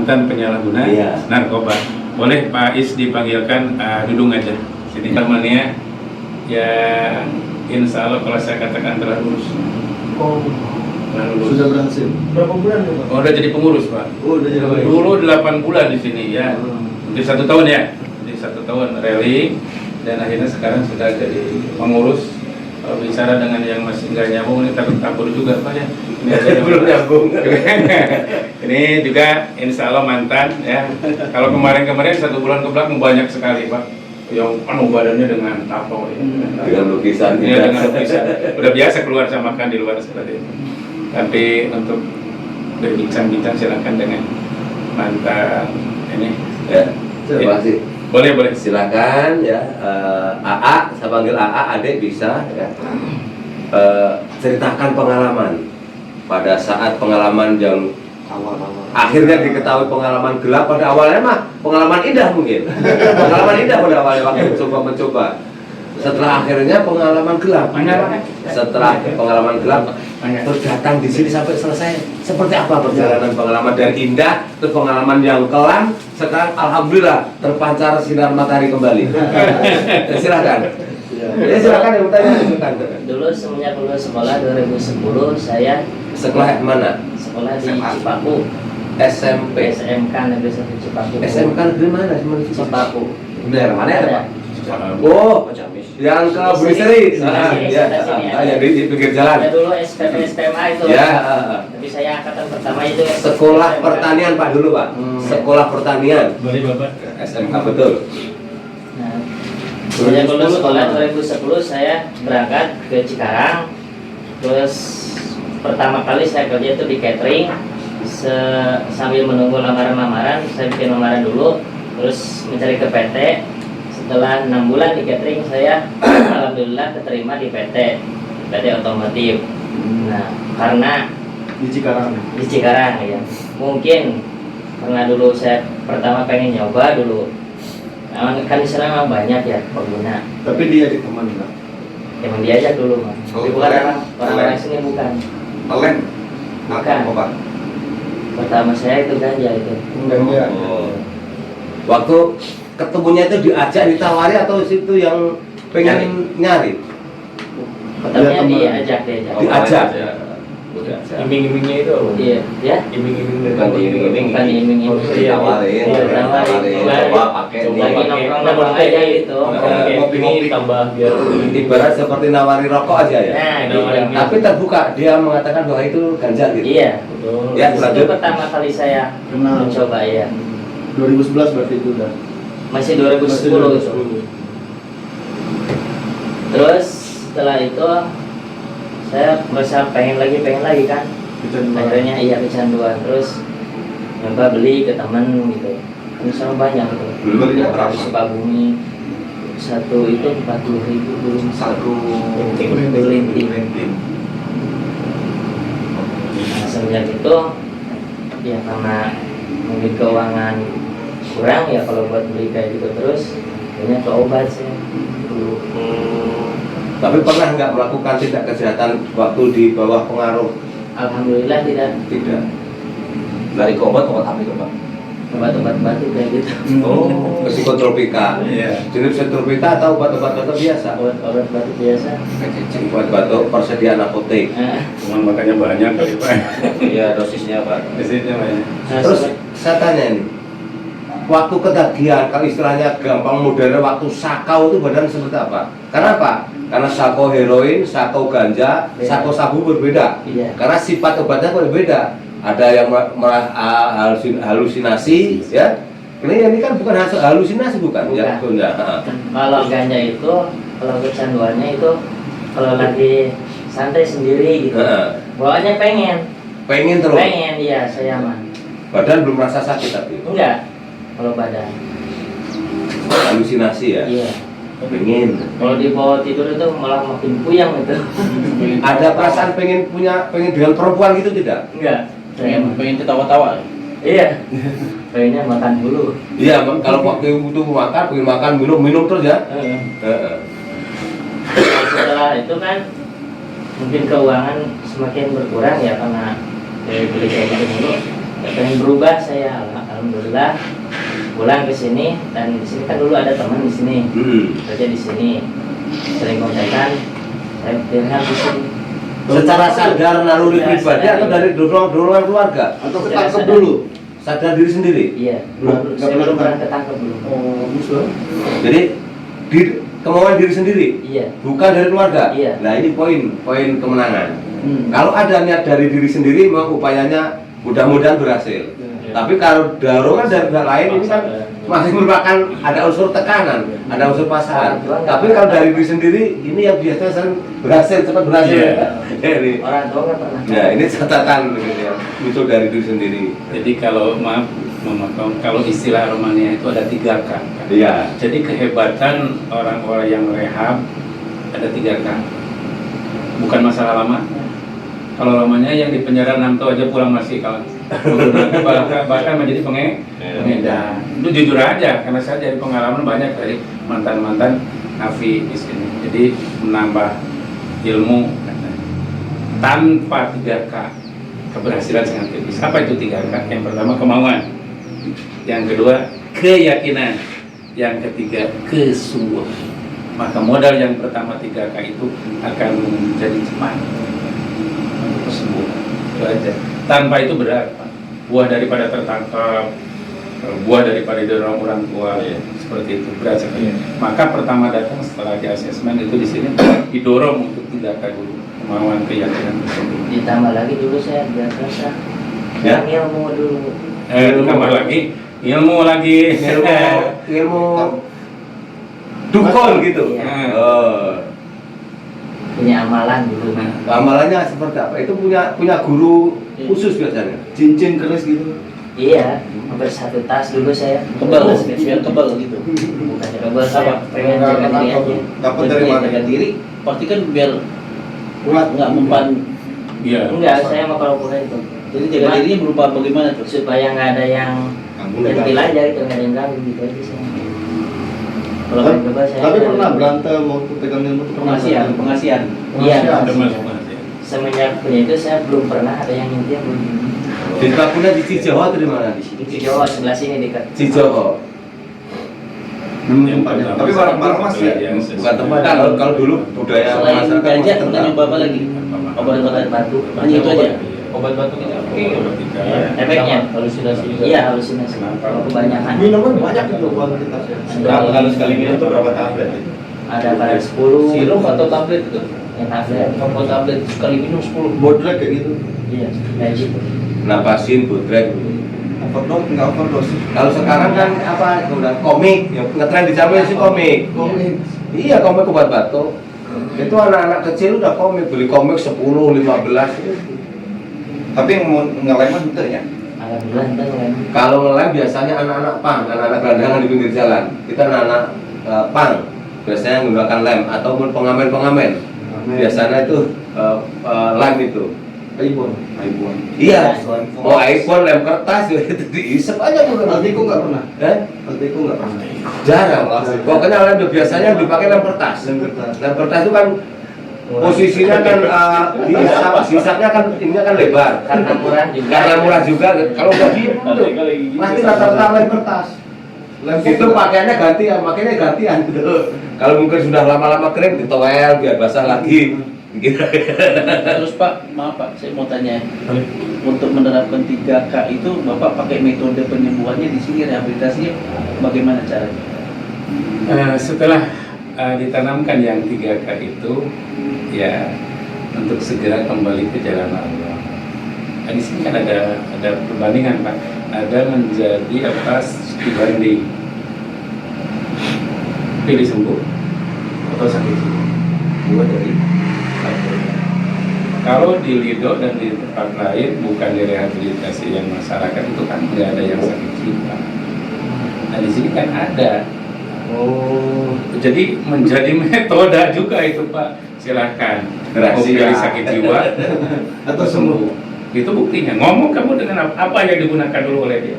mantan penyalahguna narkoba. Boleh Pak Is dipanggilkan Dudung aja. Sini temannya ya, insya Allah kalau saya katakan telah lulus. Oh, lulus. Sudah berhasil. Berapa bulan ya, Pak? Oh, udah jadi pengurus Pak. Oh, udah jadi. Dulu 8 bulan di sini ya. Di 1 tahun ya. Di 1 tahun rally dan akhirnya sekarang sudah jadi pengurus. Kalau bicara dengan yang masih nggak nyambung, ini takut kabur juga Pak ya. Ini belum nyambung. Ini juga insya Allah mantan ya. Kalau kemarin-kemarin 1 bulan ke belakang banyak sekali Pak yang penuh badannya dengan tato ya. Dengan lukisan Ya, dengan lukisan. Udah biasa keluar sama makan di luar seperti itu. Tapi untuk berbincang-bincang silakan dengan mantan ini. Ya, terima kasih. Boleh. Silakan ya, AA, saya panggil AA, adek bisa ya. Ceritakan pengalaman pada saat pengalaman yang akhirnya diketahui pengalaman gelap. Pada awalnya mah pengalaman indah mungkin. Pengalaman indah pada awalnya waktu mencoba. Setelah akhirnya pengalaman gelap. Setelah pengalaman gelap terus datang di sini sampai selesai. Seperti apa perjalanan pengalaman dari indah ke pengalaman yang kelam, sekarang alhamdulillah terpancar sinar matahari kembali. Silakan. Ya silakan yang bertanya. Dulu semenjak lulus sekolah 2010 saya sekolah mana? Sekolah di Cipaku. SMP. SMK Negeri 1 Cipaku. SMK negeri mana? Cipaku. Daerah mana ya Pak? Oh, yang ke Buriseri. Yang di pinggir jalan. Ya dulu SPMA itu. Ya. Tapi saya angkatan pertama itu Sekolah pertanian Pak dulu Pak. Sekolah pertanian. boleh Bapak. SMK betul. Nah, sejak lulus sekolah 2010 saya berangkat ke Cikarang. Terus pertama kali saya kerja itu di catering. Sambil menunggu lamaran-lamaran, saya bikin lamaran dulu. Terus mencari ke PT. Setelah 6 bulan di catering, saya alhamdulillah keterima di PT otomotif. Nah, karena Di Cikarang. ya, mungkin karena dulu saya pertama pengen nyoba dulu. Nah, kan di sana memang banyak ya pengguna. Tapi dia di teman Pak. Emang diajak dulu Mas. Tapi bukan orang sini bukan. Olen. Bukan. Pak? Pertama saya itu ganja itu. Enggak. Waktu ketemunya itu diajak, ditawari atau situ yang pengen nyari? Pertamanya Dia diajak. Iming-imingnya itu apa? Iya, ya. Iming-iming Bukan diiming-iming. Bukan diiming-iming. Ditawarin, coba pakai Coba nih. pakai nongkrong aja gitu. Ngopi-ngopi tambah biar Ibarat seperti nawari rokok aja ya. Nah, gitu. Tapi terbuka, dia mengatakan bahwa itu ganja gitu. Iya. Ya, Itu lanjut. pertama kali saya Kenal. mencoba ya. 2011 berarti itu udah. Masih 2010 itu. Terus setelah itu saya merasa pengen lagi kan. Akhirnya iya kecanduan. Terus nyoba beli ke teman gitu. Kan sama banyak gitu. Beli berapa? Di Sukabumi. Satu itu 40.000 dulu. Satu linting. Nah, semenjak itu ya karena mungkin keuangan kurang ya kalau buat beli kayak gitu terus banyak ke obat sih dulu. Tapi pernah nggak melakukan tindak kejahatan waktu di bawah pengaruh? Alhamdulillah tidak. Tidak. Dari obat apa itu Pak? Obat-obat batu kayak gitu. Oh, psikotropika. Iya. Jenis psikotropika atau obat-obat biasa? Obat batu biasa. Obat-obat persediaan apotek. cuman makanya banyak kali Pak. Iya, dosisnya Pak. Di sini banyak. Nah, Terus saya tanya nih, waktu ketagihan, kalau istilahnya gampang modern, waktu sakau itu badan seperti apa? Karena apa? Karena sakau heroin, sakau ganja, Beda. sakau sabu berbeda. Iya. Karena sifat obatnya berbeda. Ada yang halusinasi, ya. Ini kan bukan halusinasi bukan? Ya, Bukan. ya. Kalau ganja itu, kalau kecanduannya itu kalau lagi santai sendiri gitu. Bawaannya Pengen terus. pengen iya saya mah. Badan belum merasa sakit tapi Enggak. Kalau badan. halusinasi ya. Iya. Pengen. Kalau di bawah tidur itu malah makin puyeng gitu. Ada perasaan pengen dengan perempuan gitu tidak? Enggak. Saya mah. pengen ketawa-tawa. Iya. Pengennya makan dulu. Iya, kalau waktu itu pengen makan, minum terus ya. Setelah itu kan mungkin keuangan semakin berkurang ya karena beli kayak gitu dulu. Ya, pengen berubah saya alhamdulillah pulang ke sini, dan di sini kan dulu ada teman di sini kerja di sini, sering kontekan, saya direhab di sini. Secara sadar naluri pribadi atau dari dorongan keluarga? Atau ketangkep dulu? Sadar diri sendiri? Iya, Nggak saya pernah belum pernah ketangkep belum. Oh, bisa. Jadi kemauan diri sendiri? Iya. Bukan dari keluarga? Iya. Nah ini poin kemenangan. Kalau ada niat dari diri sendiri, memang upayanya mudah-mudahan berhasil. Tapi kalau dorongan dari pihak lain ini kan masih merupakan ada unsur tekanan, ada unsur paksaan. Tapi kalau dari diri sendiri, ini yang biasanya sering berhasil, cepat berhasil. Jadi, Orang tua nggak pernah. nah ini catatan gitu ya, muncul dari diri sendiri. Jadi kalau maaf memotong, kalau istilah Romania itu ada 3K. Iya. Jadi kehebatan orang-orang yang rehab ada 3K. Bukan masalah lama. Kalau lamanya yang di penjara 6 tahun aja pulang masih kawan. Bahkan menjadi pengedar. Itu jujur aja, karena saya dari pengalaman banyak dari mantan-mantan nafi di sini. Jadi menambah ilmu tanpa 3K keberhasilan sangat tipis. Apa itu 3K? Yang pertama kemauan, yang kedua keyakinan, yang ketiga kesungguhan. Maka modal yang pertama 3K itu akan menjadi cepat kesembuhan. Itu aja. Tanpa itu berat, Pak. Buah daripada tertangkap, buah daripada didorong orang tua, seperti itu berat sekali. Maka pertama datang setelah di asesmen itu di sini didorong untuk 3K dulu, kemauan, keyakinan, kesembuhan. Ditambah lagi dulu saya biasa Ya. ilmu dulu. Tambah lagi ilmu lagi. Ilmu dukun gitu. Iya. Oh. Punya amalan dulu. Amalannya seperti apa? Itu punya guru khusus biasanya. Cincin keris gitu. Iya, hampir 1 tas dulu saya. Kebal, biar kebal gitu. Bukannya kebal, saya Apa? pengen jaga diri aja. Dapat dari Jadi mana? jaga diri, pasti kan biar Kuat. nggak mempan. Iya. Enggak, saya mau kalau boleh itu. Jadi jaga dirinya berupa bagaimana tuh? Supaya nggak ada yang nyentil aja gitu, nggak ada yang ganggu gitu aja saya. Kalau main kebal saya. Tapi pernah berantem waktu pegang ilmu itu pernah Pengasihan, berantem? pengasihan. Iya. Ada masuk Mas, ya. Semenjak punya itu saya belum pernah ada yang nyentil belum. Di Papua di Cijawa atau di mana? Di Jawa sebelah sini dekat. Cijawa. Yang Tempatnya. pertama, Tapi barang-barang masih ya? yang Bukan tempat. Kalau dulu budaya Selain masyarakat ganja, masih pernah tetap. nyoba apa lagi? Obat-obatan batu. Hanya itu aja. Obat batuk itu Efeknya halusinasi juga. iya halusinasi. Kalau kebanyakan Minuman banyak itu kuantitasnya. Berapa kali sekali minum itu berapa tablet? ada pada 10 Sirup atau tablet itu? yang tablet. Kalau tablet sekali minum 10. Bodrek kayak gitu. Iya, kayak gitu. Napasin, bodrek. Overdose, nggak overdose. Kalau sekarang kan apa? Udah komik, yang ngetren di zaman sih komik. Komik. Iya, komik obat batuk. Itu anak-anak kecil udah komik, beli komik 10, 15. Tapi yang mau ngelem itu ya? Alhamdulillah kita ngelem. Kalau ngelem biasanya anak-anak pang, anak-anak gelandangan di pinggir jalan. Kita anak-anak pang, biasanya menggunakan lem ataupun pengamen-pengamen. Biasanya itu lem itu. iPhone. Iya, mau iPhone lem kertas itu diisep aja bukan. Altiku nggak pernah. Altiku nggak pernah. Jarang. Pokoknya lem itu biasanya dipakai lem kertas. Lem kertas. Lem kertas itu kan posisinya kan sisanya kan ini kan lebar. Karena murah juga. Karena murah juga. Kalau nggak gitu, pasti rata-rata lem kertas. Lem Itu pakaiannya gantian, makanya gantian gitu. Kalau mungkin sudah lama-lama kering ditowel biar basah lagi. Gitu. Terus Pak, maaf Pak, saya mau tanya. Untuk menerapkan 3K itu Bapak pakai metode penyembuhannya di sini, rehabilitasinya bagaimana caranya? Setelah ditanamkan yang 3K itu, ya untuk segera kembali ke jalan Allah. Nah, di sini kan ada perbandingan Pak, ada menjadi apa dibanding pilih sembuh atau sakit jiwa. Dua dari satu. Kalau di Lido dan di tempat lain bukan di rehabilitasi yang masyarakat itu kan nggak ada yang sakit jiwa. Nah di sini kan ada. Oh, jadi menjadi metode juga itu Pak. Silahkan. Mau pilih sakit jiwa atau sembuh. Itu buktinya. Ngomong kamu dengan apa yang digunakan dulu oleh dia.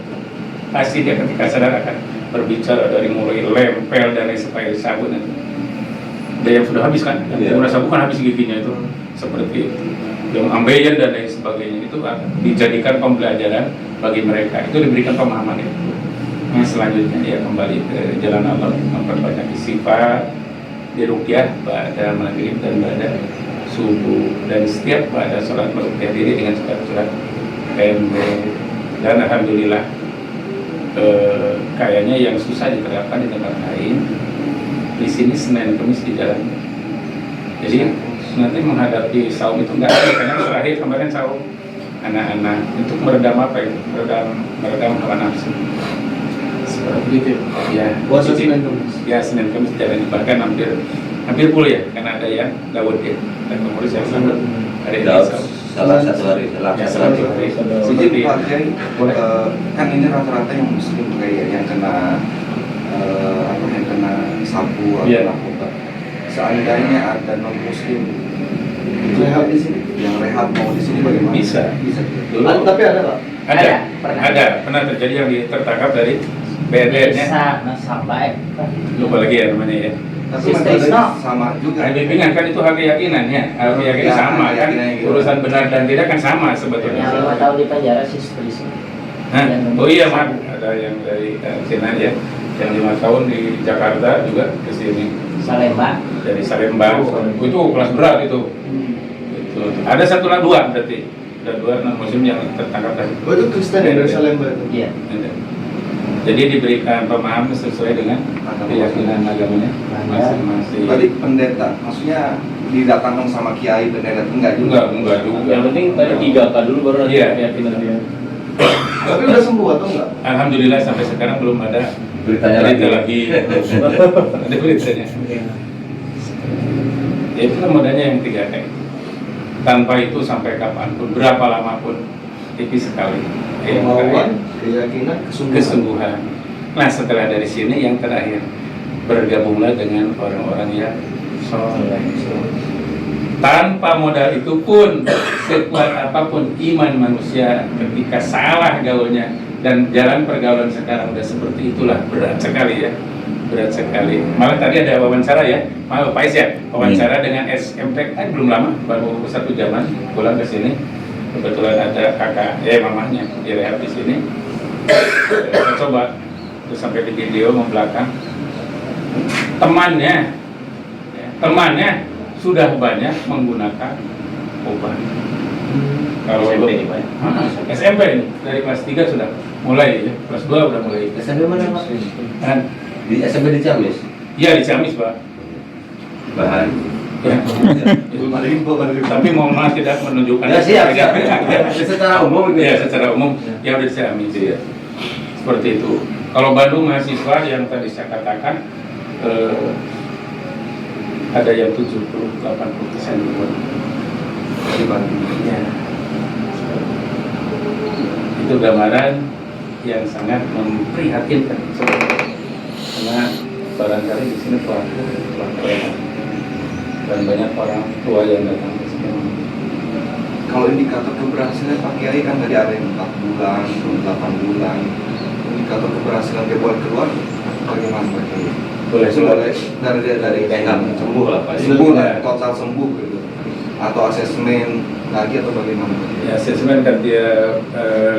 Pasti dia ketika sadar akan berbicara dari mulai lempel dan supaya sabun itu. Dia yang sudah habis kan, yang menggunakan sabun kan habis giginya itu seperti itu. yang ambeien dan lain sebagainya itu dijadikan pembelajaran bagi mereka, itu diberikan pemahaman itu. Nah, selanjutnya ya kembali ke jalan Allah, memperbanyak istighfar, diruqyah pada maghrib dan pada subuh, dan setiap pada sholat meruqyah diri dengan surat-surat pendek. Dan alhamdulillah kayaknya yang susah diterapkan di tempat lain, di sini Senin Kamis di jalan. Jadi nanti menghadapi saum itu nggak ada, karena terakhir kemarin saum anak-anak untuk meredam apa itu, meredam hawa nafsu. Seperti itu ya. Puasa Jadi, Senin Kamis. ya Senin Kamis jalan, bahkan hampir full ya, karena ada yang Daud ya, dan pengurus yang sama ada yang Daud saum. salah satu hari, salah Ya, satu satu hari. hari. Jadi Pak Kiai, Boleh. kan ini rata-rata yang muslim kayak yang kena yang kena sabu atau Iya. narkoba. Seandainya ada non muslim Rehab di sini. yang rehab mau di sini bagaimana? Bisa. Bisa. Dulu Tapi ada Pak. ada, Pernah. pernah terjadi yang tertangkap dari BNN-nya. Bisa nasabah. Lupa lagi ya namanya ya. Tapi Sistem metodenya Islam. sama juga. Nah, bimbingan kan itu hal keyakinan ya, hal keyakinan Ya, sama kan, keyakinan gitu. urusan benar dan tidak kan sama sebetulnya. Yang 5 tahun di penjara sih seperti itu. Hah? yang Oh iya Mak, ada yang dari Cina ya, yang 5 tahun di Jakarta juga ke sini Salemba. dari Salemba. Itu kelas berat itu. Itu. Ada satu lah dua berarti, ada dua non muslim yang tertangkap tadi. Oh itu Kristen ya dari Salemba itu. Iya. Ada. Jadi diberikan pemahaman sesuai dengan keyakinan agamanya masing-masing. Tadi pendeta, maksudnya didatangkan sama kiai pendeta enggak juga. Enggak juga. Yang penting tadi 3K dulu baru nanti Iya. keyakinan dia. Tapi udah sembuh atau enggak? Alhamdulillah sampai sekarang belum ada Beritanya berita lagi. ada beritanya. Ya itulah modalnya yang 3K. Tanpa itu sampai kapanpun, berapa lama pun, tipis sekali. Ya, Kemauan, keyakinan, kesembuhan. Nah setelah dari sini yang terakhir, bergabunglah dengan orang-orang yang soleh. Tanpa modal itu pun, sekuat apapun iman manusia ketika salah gaulnya, dan jalan pergaulan sekarang udah seperti itulah, berat sekali ya, berat sekali. Malah tadi ada wawancara ya, malah Pak Is ya, wawancara dengan SMP, belum lama, baru 1 jaman pulang ke sini. Kebetulan ada kakak, mamanya direhab di sini. Saya coba, terus sampai di video membelakang. Temannya sudah banyak menggunakan obat. Kalau SMP ini, Pak? SMP ini dari kelas 3 sudah mulai ya, kelas 2 udah mulai. SMP mana Pak? Kan? Di SMP di Ciamis. Iya di Ciamis Pak. Bahan. Ya. Tapi mohon maaf tidak menunjukkan. Ya siap. Secara umum itu. Ya secara umum ya udah saya amin sih ya. Seperti itu. Kalau Bandung mahasiswa yang tadi saya katakan ada yang 70-80% buat Di Bandung. ya. Itu gambaran yang sangat memprihatinkan karena barangkali di sini pelaku dan banyak orang tua yang datang ke sini. Kalau indikator keberhasilan Pak Kiai kan tadi ada yang 4 bulan, 8 bulan. Indikator keberhasilan dia buat keluar bagaimana Pak Kiai? Boleh dari Kayak sembuh lah Pak. sembuh lah, total sembuh gitu. Atau asesmen lagi atau bagaimana? Ya asesmen kan dia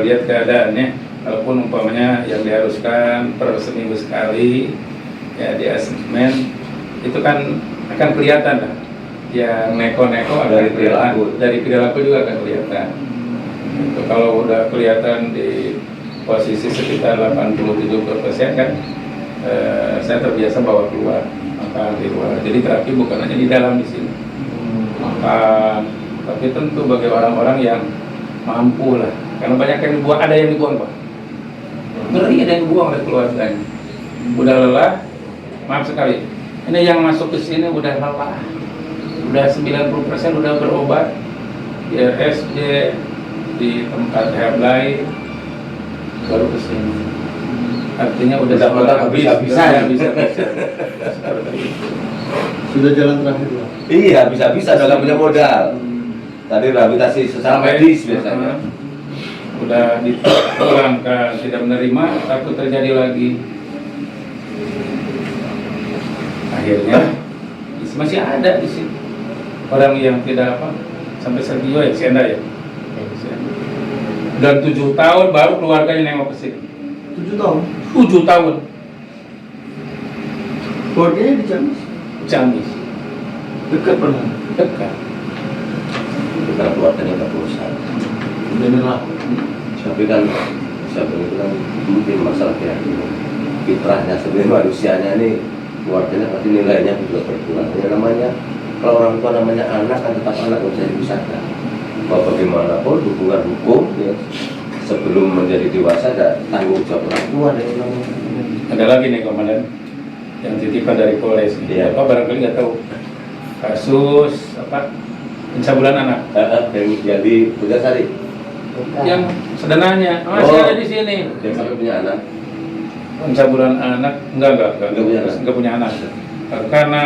lihat keadaannya, walaupun umpamanya yang diharuskan per seminggu sekali ya di asesmen itu kan akan kelihatan lah, yang neko-neko Dari perilaku. dari perilaku juga akan kelihatan. Itu kalau udah kelihatan di posisi sekitar 80-70% kan, saya terbiasa bawa keluar makan di luar. Jadi terapi bukan hanya di dalam di sini makan, tapi tentu bagi orang-orang yang mampu lah, karena banyak yang dibuang, ada yang dibuang Pak, ngeri ada yang dibuang oleh keluarganya, udah lelah, maaf sekali, ini yang masuk ke sini udah lelah, udah 90% udah berobat di RSJ, di tempat rehab lain, baru ke sini, artinya udah bisa. Sudah jalan terakhir lah. Iya, bisa-bisa udah nggak punya modal. Tadi rehabilitasi secara medis biasanya. Udah dipulangkan tidak menerima, takut terjadi lagi. Akhirnya masih ada di sini orang yang tidak sampai Sergio ya, Sienda ya. Dan 7 tahun baru keluarganya nengok ke sini. 7 tahun. 7 tahun. Keluarganya di Ciamis. Ciamis. Dekat pernah. Dekat. Karena keluarganya nggak berusaha. Beneran. Tapi kan siapa itu kan mungkin masalah keyakinan fitrahnya sebenarnya manusianya nih keluarganya pasti nilainya juga berkurang. Ya namanya kalau orang tua namanya anak kan tetap anak, nggak bisa dipisahkan. Bahwa bagaimanapun hubungan hukum ya, sebelum menjadi dewasa ada tanggung jawab orang tua dari namanya. Ada lagi nih komandan yang titipan dari Polres. Iya. Bapak barangkali nggak tahu kasus apa pencabulan anak Yang jadi Pujarsari yang sederhananya masih ada di sini. yang sampai punya anak. Pencabulan anak enggak Nggak punya anak. punya anak karena